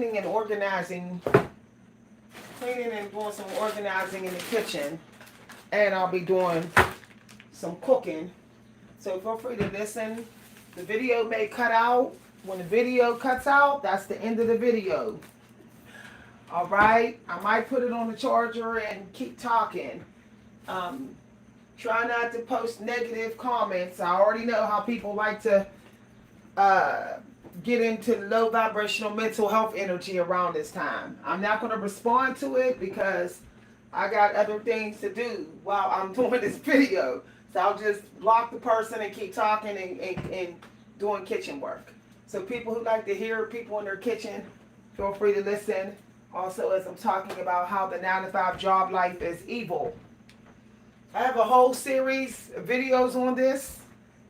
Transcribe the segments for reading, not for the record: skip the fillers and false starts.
and organizing, cleaning and doing some organizing in the kitchen, and I'll be doing some cooking. So feel free to listen. The video may cut out. When the video cuts out, that's the end of the video. All right, I might put it on the charger and keep talking. Um, Try not to post negative comments. I already know how people like to uh, get into low vibrational mental health energy around this time. I'm not going to respond to it because I got other things to do while I'm doing this video. So I'll just block the person and keep talking and doing kitchen work. So people who like to hear people in their kitchen, feel free to listen. Also, as I'm talking about how the 9 to 5 job life is evil. I have a whole series of videos on this.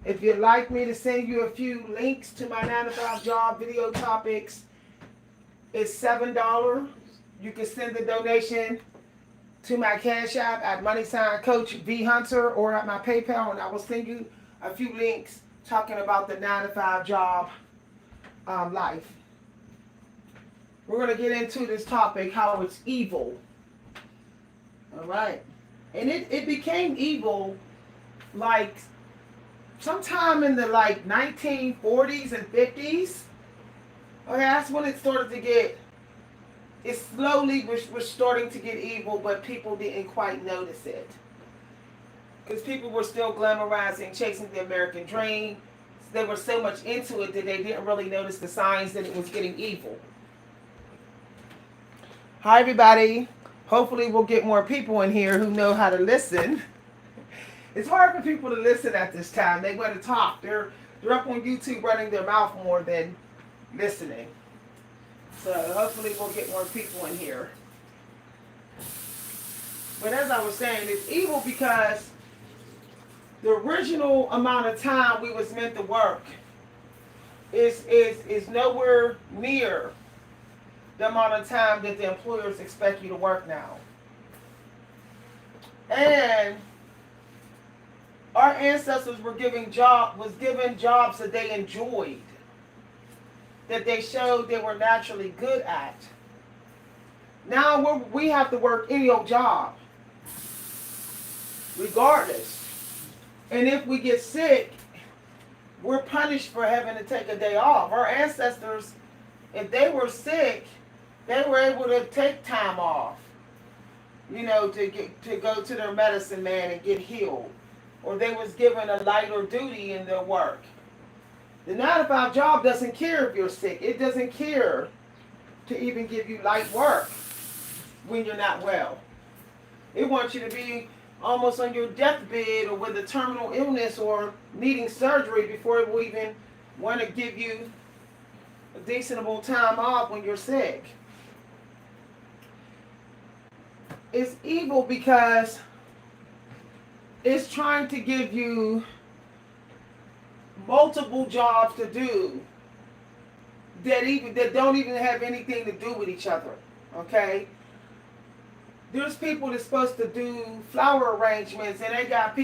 If you'd like me to send you a few links to my 9 to 5 job video topics, it's $7. You can send the donation to my Cash App at Coach V Hunter or at my PayPal, and I will send you a few links talking about the 9 to 5 job life. We're going to get into this topic, how it's evil. All right. And it became evil like sometime in the 1940s and 50s. Okay, that's when it started to get, it slowly was starting to get evil, but people didn't quite notice it. Because people were still glamorizing, chasing the American dream. They were so much into it that they didn't really notice the signs that it was getting evil. Hi, everybody. Hopefully we'll get more people in here who know how to listen. It's hard for people to listen at this time. They want to talk. They're up on YouTube running their mouth more than listening. So hopefully we'll get more people in here. But as I was saying, it's evil because the original amount of time we was meant to work is nowhere near the amount of time that the employers expect you to work now. And our ancestors were given jobs that they enjoyed, that they showed they were naturally good at. Now we have to work any old job, regardless. And if we get sick, we're punished for having to take a day off. Our ancestors, if they were sick, they were able to take time off, to go to their medicine man and get healed. Or they was given a lighter duty in their work. The 9 to 5 job doesn't care if you're sick. It doesn't care to even give you light work when you're not well. It wants you to be almost on your deathbed or with a terminal illness or needing surgery before it will even want to give you a decentable time off when you're sick. It's evil because it's trying to give you multiple jobs to do that don't even have anything to do with each other. Okay? There's people that's supposed to do flower arrangements, and they got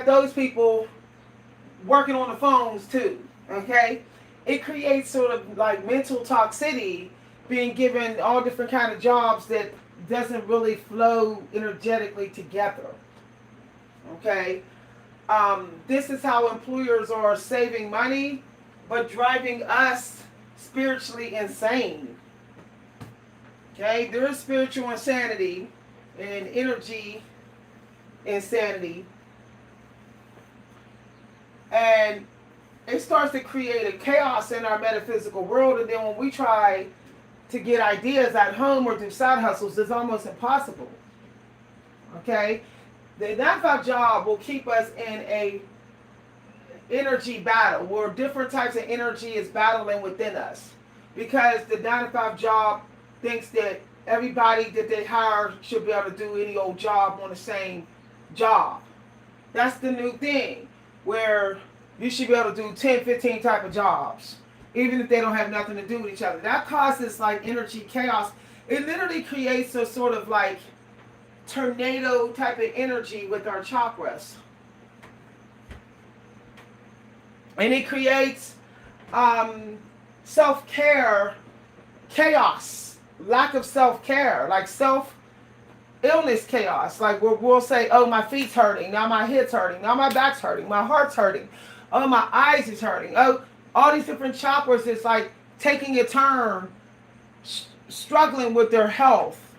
those people working on the phones too. Okay? It creates sort of like mental toxicity, being given all different kind of jobs that doesn't really flow energetically together. Okay? This is how employers are saving money, but driving us spiritually insane. Okay? There is spiritual insanity and energy insanity. And it starts to create a chaos in our metaphysical world, and then when we try to get ideas at home or do side hustles, it's almost impossible. Okay? The 9 to 5 job will keep us in a energy battle where different types of energy is battling within us. Because the 9 to 5 job thinks that everybody that they hire should be able to do any old job on the same job. That's the new thing, where you should be able to do 10, 15 type of jobs, even if they don't have nothing to do with each other. That causes energy chaos. It literally creates a sort of tornado type of energy with our chakras. And it creates self-care chaos, lack of self-care, like self-illness chaos. Like we'll say, oh, my feet's hurting, now my head's hurting, now my back's hurting, my heart's hurting, oh, my eyes is hurting, oh, all these different chakras is like taking a turn, struggling with their health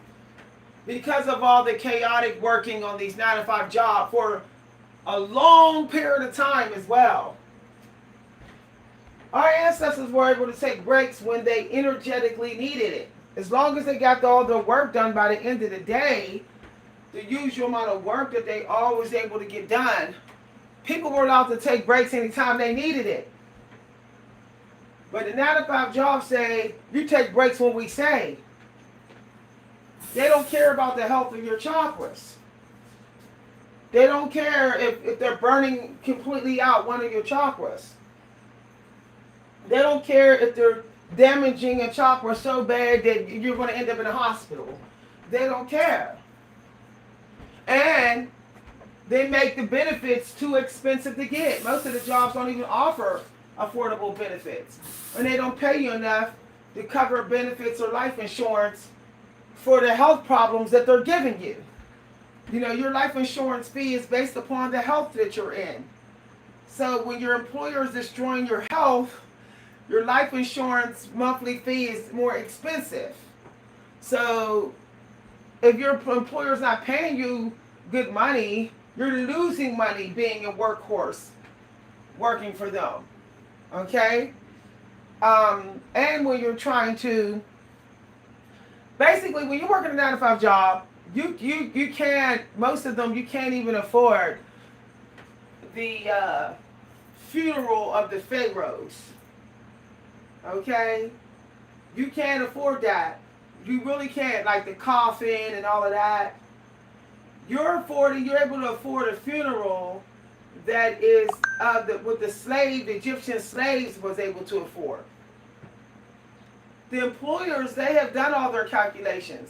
because of all the chaotic working on these 9 to 5 jobs for a long period of time as well. Our ancestors were able to take breaks when they energetically needed it. As long as they got all the work done by the end of the day, the usual amount of work that they always able to get done, people were allowed to take breaks anytime they needed it. But the 9 to 5 jobs say, you take breaks when we say. They don't care about the health of your chakras. They don't care if they're burning completely out one of your chakras. They don't care if they're damaging a chakra so bad that you're going to end up in a hospital. They don't care. And they make the benefits too expensive to get. Most of the jobs don't even offer affordable benefits. And they don't pay you enough to cover benefits or life insurance for the health problems that they're giving you. You know, your life insurance fee is based upon the health that you're in. So when your employer is destroying your health, your life insurance monthly fee is more expensive. So if your employer is not paying you good money, you're losing money being a workhorse working for them. Okay? And when you're trying to, basically when you're working a 9 to 5 job, you can't, most of them, you can't even afford the funeral of the pharaohs. Okay? You can't afford that. You really can't, like the coffin and all of that. You're able to afford a funeral that is what the Egyptian slaves was able to afford. The employers, they have done all their calculations.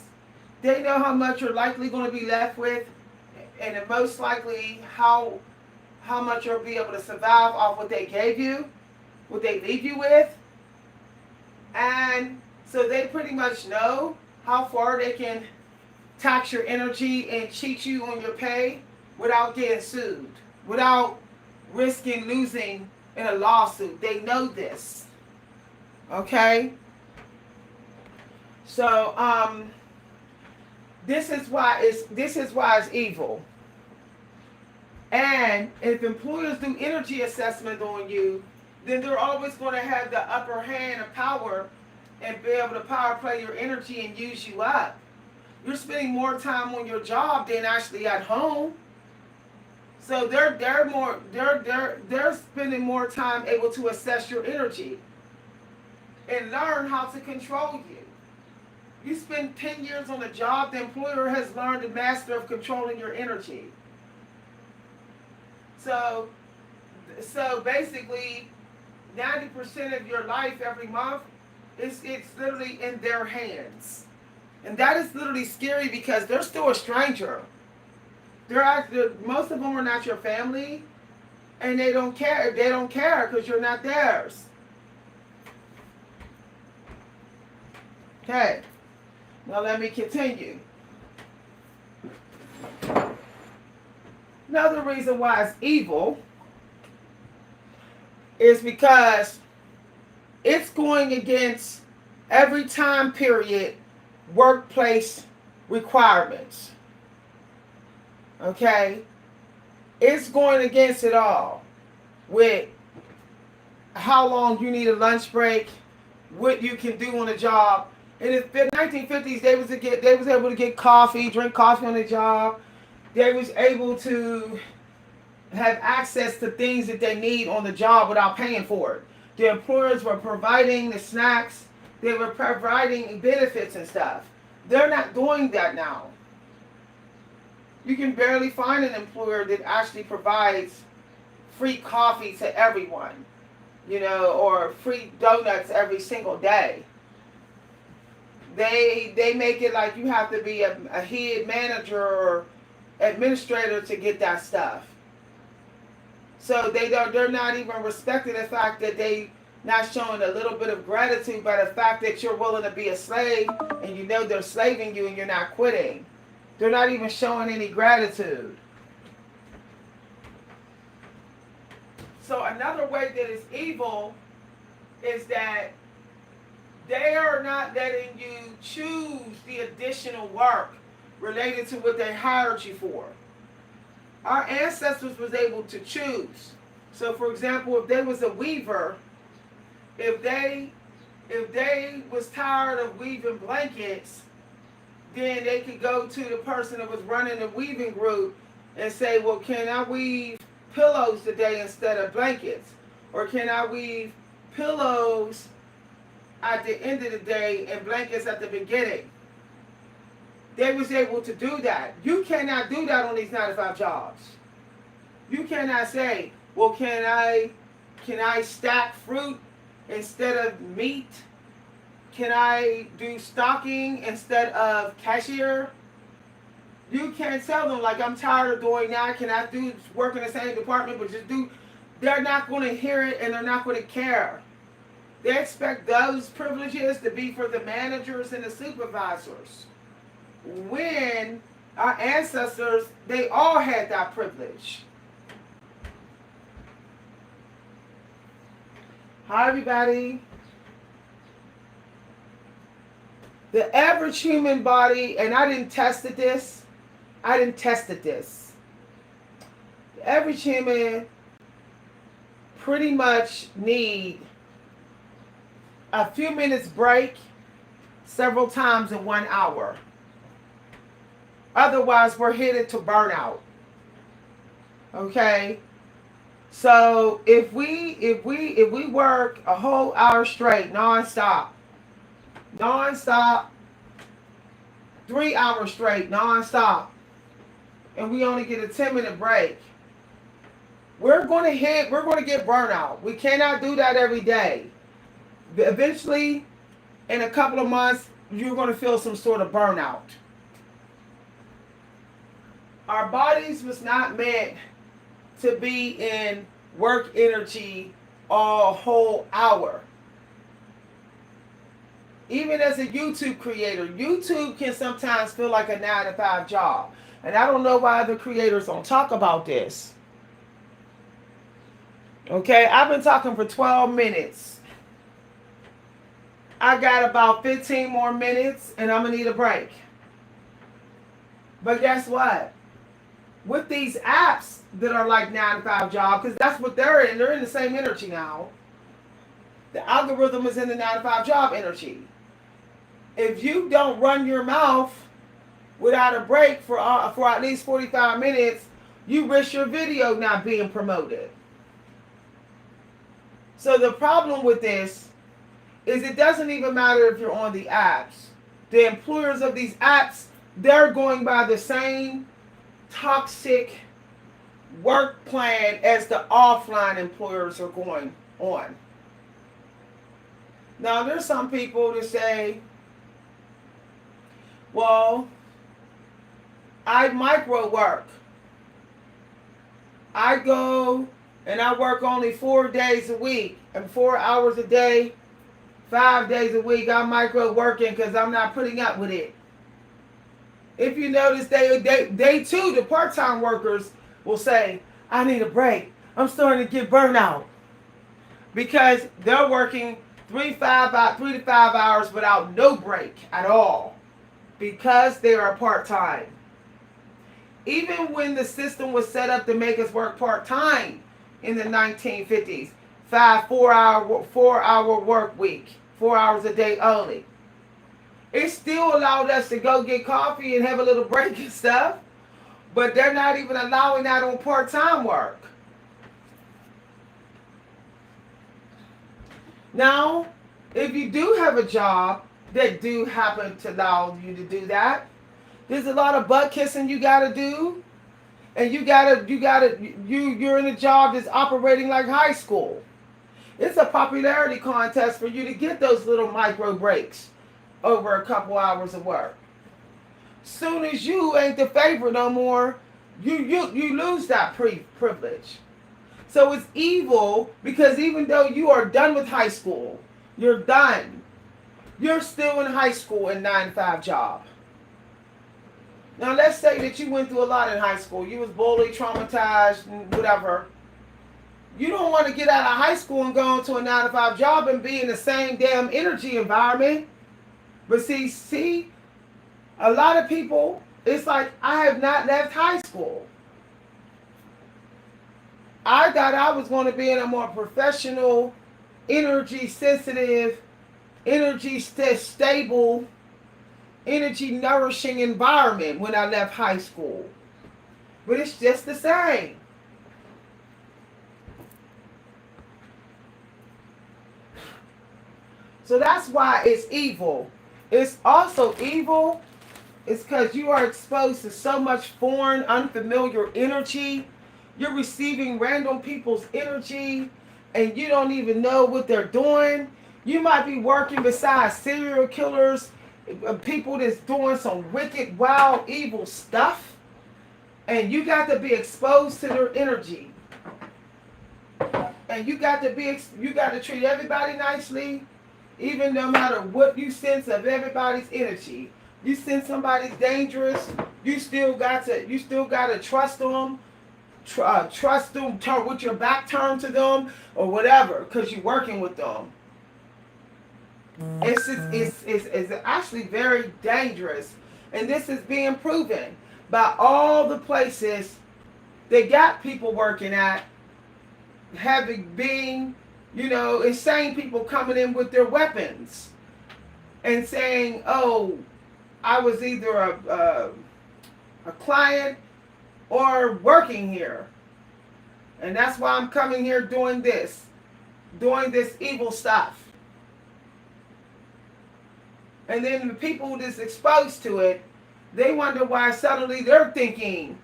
They know how much you're likely going to be left with, and most likely how much you'll be able to survive off what they gave you, what they leave you with. And so they pretty much know how far they can tax your energy and cheat you on your pay without getting sued, without risking losing in a lawsuit. They know this. Okay? So this is why it's evil. And if employers do energy assessment on you, then they're always going to have the upper hand of power and be able to power play your energy and use you up. You're spending more time on your job than actually at home. So they're spending more time able to assess your energy and learn how to control you. You spend 10 years on a job, the employer has learned the master of controlling your energy. So basically 90% of your life every month, it's literally in their hands. And that is literally scary because they're still a stranger. Most of them are not your family, and they don't care. They don't care because you're not theirs. Okay, now let me continue. Another reason why it's evil is because it's going against every time period workplace requirements. Okay? It's going against it all with how long you need a lunch break, what you can do on a job. In the 1950s, they was able to get coffee, drink coffee on the job. They was able to have access to things that they need on the job without paying for it. The employers were providing the snacks. They were providing benefits and stuff. They're not doing that now. You can barely find an employer that actually provides free coffee to everyone, or free donuts every single day. They make it like you have to be a head manager or administrator to get that stuff. So they're not even respecting the fact that they not showing a little bit of gratitude by the fact that you're willing to be a slave and you know they're slaving you and you're not quitting. They're not even showing any gratitude. So another way that is evil is that they are not letting you choose the additional work related to what they hired you for. Our ancestors was able to choose. So for example, if they was a weaver, if they was tired of weaving blankets, then they could go to the person that was running the weaving group and say, well, can I weave pillows today instead of blankets? Or can I weave pillows at the end of the day and blankets at the beginning? They was able to do that. You cannot do that on these 9-to-5 jobs. You cannot say, well, can I stack fruit instead of meat? Can I do stocking instead of cashier? You can't tell them, like, I'm tired of doing that. Can I do work in the same department, but just do? They're not going to hear it and they're not going to care. They expect those privileges to be for the managers and the supervisors. When our ancestors, they all had that privilege. Hi, everybody. The average human body, and I didn't test this. The average human pretty much need a few minutes break several times in 1 hour. Otherwise, we're headed to burnout. Okay? So if we work a whole hour straight, non-stop, 3 hours straight, non-stop, and we only get a 10-minute break, we're going to get burnout. We cannot do that every day. Eventually, in a couple of months, you're going to feel some sort of burnout. Our bodies was not meant to be in work energy a whole hour. Even as a YouTube creator, YouTube can sometimes feel like a 9-to-5 job. And I don't know why other creators don't talk about this. Okay, I've been talking for 12 minutes. I got about 15 more minutes and I'm going to need a break. But guess what? With these apps that are like 9-to-5 jobs, because that's what they're in the same energy now. The algorithm is in the 9-to-5 job energy. If you don't run your mouth without a break for at least 45 minutes, you risk your video not being promoted. So the problem with this is it doesn't even matter if you're on the apps. The employers of these apps, they're going by the same toxic work plan as the offline employers are going on. Now, there's some people that say, well, I micro work. I go and I work only 4 days a week and 4 hours a day, 5 days a week. I'm micro working because I'm not putting up with it. If you notice, they too, the part-time workers will say, I need a break. I'm starting to get burnout. Because they're working 3 to 5 hours without no break at all. Because they are part-time. Even when the system was set up to make us work part-time in the 1950s, 4-hour work week, 4 hours a day only. It still allowed us to go get coffee and have a little break and stuff, but they're not even allowing that on part-time work. Now, if you do have a job that do happen to allow you to do that, there's a lot of butt kissing you gotta do, and you're in a job that's operating like high school. It's a popularity contest for you to get those little micro breaks over a couple hours of work. Soon as you ain't the favorite no more, you lose that privilege. So it's evil because even though you are done with high school, you're done. You're still in high school and 9 to 5 job. Now let's say that you went through a lot in high school. You was bullied, traumatized, and whatever. You don't want to get out of high school and go into a 9 to 5 job and be in the same damn energy environment. But see, a lot of people, it's like I have not left high school. I thought I was going to be in a more professional, energy sensitive, energy stable, energy nourishing environment when I left high school. But it's just the same. So that's why it's evil. It's also evil. It's because you are exposed to so much foreign, unfamiliar energy. You're receiving random people's energy and you don't even know what they're doing. You might be working beside serial killers, people that's doing some wicked, wild, evil stuff. And you got to be exposed to their energy. And you got to treat everybody nicely, even no matter what you sense of everybody's energy. You sense somebody's dangerous, you still got to trust them. Trust them with your back turned to them or whatever, because you're working with them. It's actually very dangerous, and this is being proven by all the places they got people working at, being insane people coming in with their weapons and saying, "Oh, I was either a client or working here, and that's why I'm coming here doing this evil stuff." And then the people that's exposed to it, they wonder why suddenly they're thinking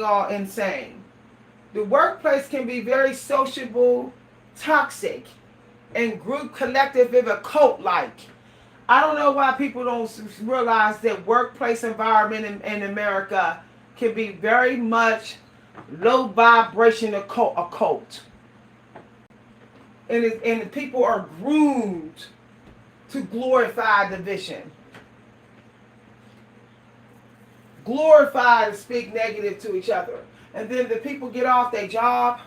all insane. The workplace can be very sociable, toxic, and group collective, if a cult like. I don't know why people don't realize that workplace environment in America can be very much low vibration occult. And people are groomed to glorify division. Glorify to speak negative to each other. And then the people get off their job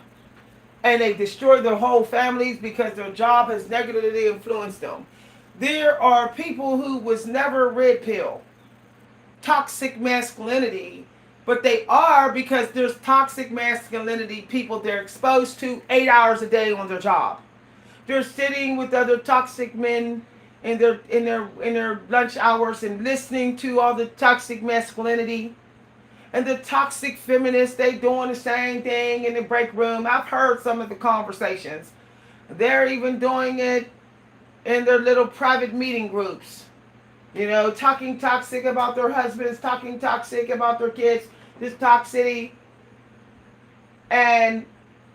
and they destroy their whole families because their job has negatively influenced them. There are people who was never red pill, toxic masculinity, but they are because there's toxic masculinity people they're exposed to 8 hours a day on their job. They're sitting with other toxic men in their lunch hours and listening to all the toxic masculinity. And the toxic feminists, they doing the same thing in the break room. I've heard some of the conversations. They're even doing it in their little private meeting groups. Talking toxic about their husbands, talking toxic about their kids, this toxicity, and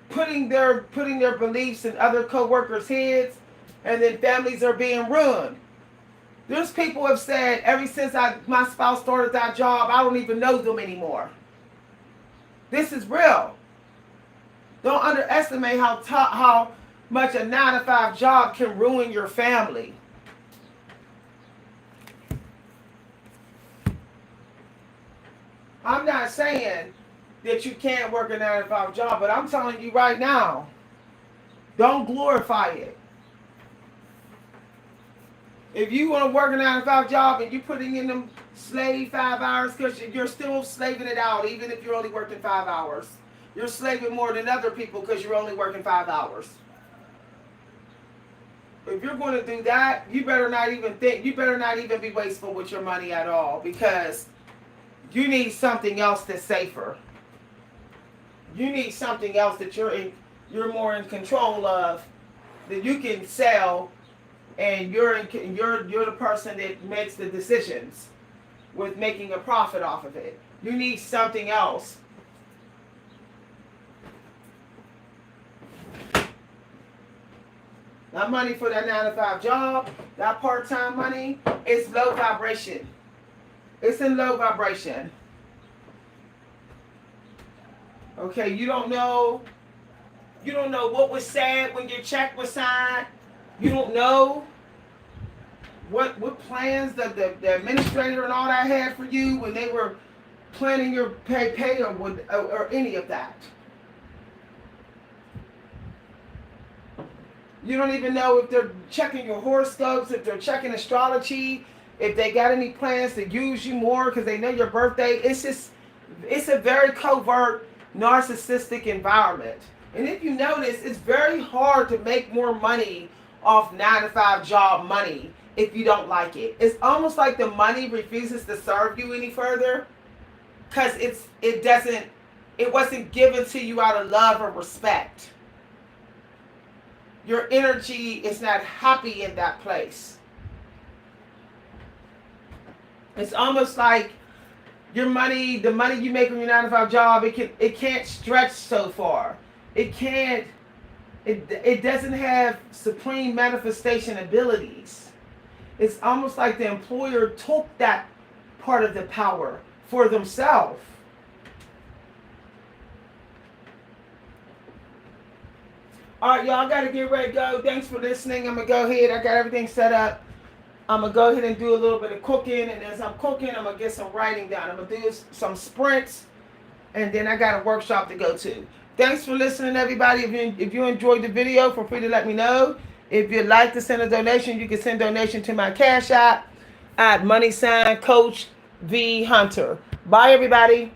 putting their beliefs in other co-workers' heads, and then families are being ruined. There's people who have said, ever since my spouse started that job, I don't even know them anymore. This is real. Don't underestimate how much a 9 to 5 job can ruin your family. I'm not saying that you can't work a 9 to 5 job, but I'm telling you right now, don't glorify it. If you want to work a 9 to 5 job and you're putting in them slave 5 hours, because you're still slaving it out, even if you're only working 5 hours. You're slaving more than other people because you're only working 5 hours. If you're going to do that, you better not even be wasteful with your money at all, because you need something else that's safer. You need something else that you're more in control of, that you can sell, and you're the person that makes the decisions with making a profit off of it. You need something else. That money for that 9 to 5 job, that part-time money, it's low vibration. It's in low vibration. Okay, you don't know You don't know what was said when your check was signed. You don't know what plans the administrator and all that had for you when they were planning your pay or any of that. You don't even know if they're checking your horoscopes, if they're checking astrology, if they got any plans to use you more because they know your birthday. It's a very covert, narcissistic environment. And if you notice, it's very hard to make more money off 9-to-5 job money if you don't like it. It's almost like the money refuses to serve you any further because it wasn't given to you out of love or respect. Your energy is not happy in that place. It's almost like your money, the money you make on your 9-to-5 job, it can't stretch so far. It doesn't have supreme manifestation abilities. It's almost like the employer took that part of the power for themselves. All right, y'all, got to get ready to go. Thanks for listening. I'm going to go ahead. I got everything set up. I'm going to go ahead and do a little bit of cooking. And as I'm cooking, I'm going to get some writing done. I'm going to do some sprints. And then I got a workshop to go to. Thanks for listening, everybody. If you enjoyed the video, feel free to let me know. If you'd like to send a donation, you can send donation to my Cash App at @Coach V Hunter. Bye, everybody.